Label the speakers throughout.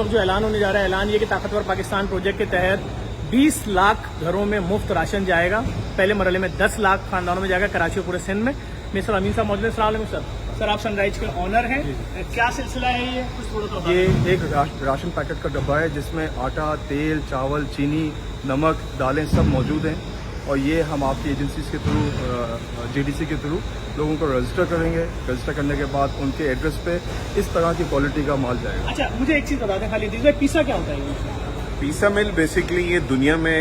Speaker 1: वक्त जो ऐलान होने जा रहा है, ऐलान ये कि ताकतवर पाकिस्तान प्रोजेक्ट के तहत 20 लाख घरों में मुफ्त राशन जाएगा। पहले मरहले में 10 लाख खानदानों में जाएगा कराची और पूरे सिंध में। मिस्टर अमीन साहब मौजूद हैं। अस्सलाम वालेकुम सर। सर आप सनराइज के ऑनर हैं, क्या सिलसिला है ये कुछ थोड़ा सा?
Speaker 2: ये एक राशन पैकेट का डब्बा है जिसमें आटा, तेल, चावल, चीनी, नमक, दालें सब मौजूद हैं और ये हम आपकी एजेंसी के थ्रू JDC के थ्रू लोगों को रजिस्टर करेंगे। रजिस्टर करने के बाद उनके एड्रेस पे इस तरह की क्वालिटी का माल जाएगा।
Speaker 1: अच्छा, मुझे एक चीज़ बता दें खाली, पीसा क्या होता है?
Speaker 3: पीसा मिल बेसिकली ये दुनिया में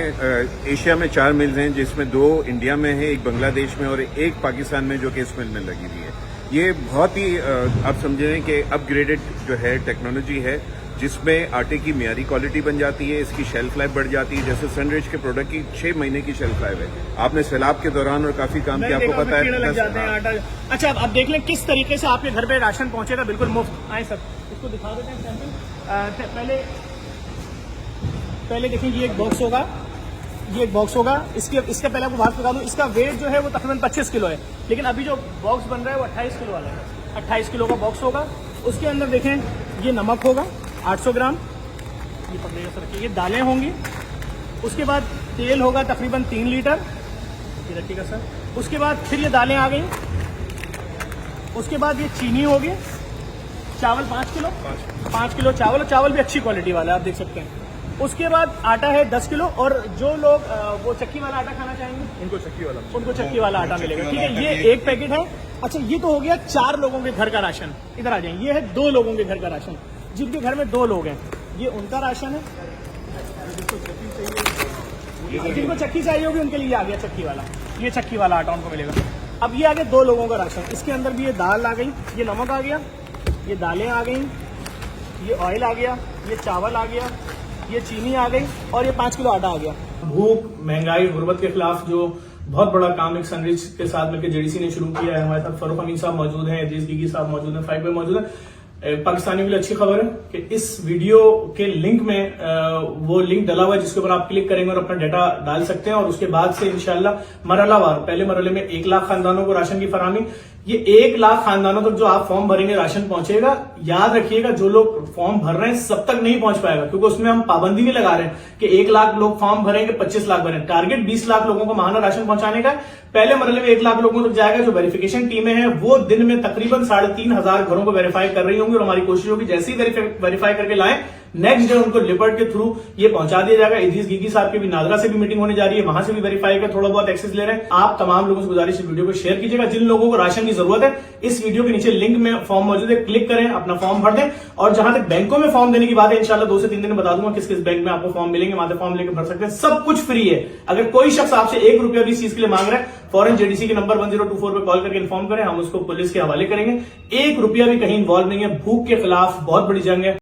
Speaker 3: एशिया में 4 मिल्स हैं, जिसमें 2 इंडिया में है, एक बांग्लादेश में और एक पाकिस्तान में जो कि इस मिल में लगी हुई है। ये बहुत ही आप समझें कि अपग्रेडेड जो है टेक्नोलॉजी है, जिसमें आटे की मियारी क्वालिटी बन जाती है, इसकी शेल्फ लाइफ बढ़ जाती है। जैसे सनराइज के प्रोडक्ट की 6 महीने की शेल्फ लाइफ है। आपने सैलाब के दौरान और काफी काम किया, आपको पता है
Speaker 1: लग जाते हैं आटा। अच्छा, अब देख लें किस तरीके से आपके घर पे राशन पहुंचेगा बिल्कुल मुफ्त। आए सर, इसको दिखा देते हैं सैंपल। पहले देखिए, ये एक बॉक्स होगा, ये एक बॉक्स होगा। इसके पहले आपको बात बता दूं, इसका वेट जो है वो तकरीबन 25 किलो है, लेकिन अभी जो बॉक्स बन रहा है वो 28 किलो वाला है। 28 किलो का बॉक्स होगा। उसके अंदर देखें, ये नमक होगा 800 ग्राम, ये पकड़ेगा सर, रखिए। ये दालें होंगी। उसके बाद तेल होगा तकरीबन 3 लीटर, ये रखिएगा सर। उसके बाद फिर ये दालें आ गई। उसके बाद ये चीनी होगी। चावल 5 किलो, 5 किलो चावल, और चावल भी अच्छी क्वालिटी वाला है, आप देख सकते हैं। उसके बाद आटा है 10 किलो, और जो लोग वो चक्की वाला आटा खाना चाहेंगे उनको चक्की वाला आटा मिलेगा। ठीक है, ये एक पैकेट है। अच्छा, ये तो हो गया 4 लोगों के घर का राशन। इधर आ जाए, ये है 2 लोगों के घर का राशन, जिनके घर में 2 लोग हैं, ये उनका राशन है। जिनको चक्की चाहिए होगी उनके लिए आ गया चक्की वाला, ये चक्की वाला आटा उनको मिलेगा। अब ये आ गया 2 लोगों का राशन। इसके अंदर भी ये दाल आ गई, ये नमक आ गया, ये दालें आ गई, ये ऑयल आ गया, ये चावल आ गया, ये चीनी आ गई, और ये 5 किलो आटा आ गया। भूख, महंगाई, गुर्बत के खिलाफ जो बहुत बड़ा काम एक सनराइज के साथ मिलकर JDC ने शुरू किया है। हमारे साथ फरूख अमीन साहब मौजूद हैं, अजीज गिगी साहब मौजूद हैं, फाइक भाई मौजूद हैं। पाकिस्तानियों के लिए अच्छी खबर है कि इस वीडियो के लिंक में वो लिंक डला हुआ है जिसके ऊपर आप क्लिक करेंगे और अपना डाटा डाल सकते हैं, और उसके बाद से इंशाल्लाह मरहलावार, पहले मरहले में 1 लाख खानदानों को राशन की फराहमी। ये 1 लाख खानदानों तक जो आप फॉर्म भरेंगे राशन पहुंचेगा। याद रखिएगा, जो लोग फॉर्म भर रहे हैं सब तक नहीं पहुंच पाएगा, क्योंकि उसमें हम पाबंदी नहीं लगा रहे हैं कि 1 लाख लोग फॉर्म भरेंगे 25 लाख भरें। टारगेट 20 लाख लोगों को माहाना राशन पहुंचाने का। पहले मरहले में 1 लाख लोगों तक जाएगा। जो वेरिफिकेशन टीमें हैं वो दिन में तकरीबन 3,500 घरों को वेरीफाई कर रही होंगी, और हमारी कोशिश होगी जैसे ही वेरीफाई करके लाएं, नेक्स्ट डे उनको लिपर्ट के थ्रू ये पहुंचा दिया जाएगा। इदरीस गिगी साहब की भी नादरा से भी मीटिंग होने जा रही है, वहां से भी वेरीफाई कर थोड़ा बहुत एक्सेस ले रहे हैं। आप तमाम लोगों से गुजारिश, वीडियो को शेयर कीजिएगा। जिन लोगों को राशन की जरूरत है, इस वीडियो के नीचे लिंक में फॉर्म मौजूद है, क्लिक करें, अपना फॉर्म भर दें। और जहां तक बैंकों में फॉर्म देने की बात है, इंशाल्लाह 2 से 3 दिन में बता दूंगा किस किस बैंक में आपको फॉर्म मिलेंगे, वहां से फॉर्म लेकर भर सकते हैं। सब कुछ फ्री है। अगर कोई शख्स आपसे 1 रुपया भी इस चीज के लिए मांग रहा है, फौरन JDC के नंबर 1024 पर कॉल करके इन्फॉर्म करें, हम उसको पुलिस के हवाले करेंगे। 1 रुपया भी कहीं इन्वॉल्व नहीं है। भूख के खिलाफ बहुत बड़ी जंग है।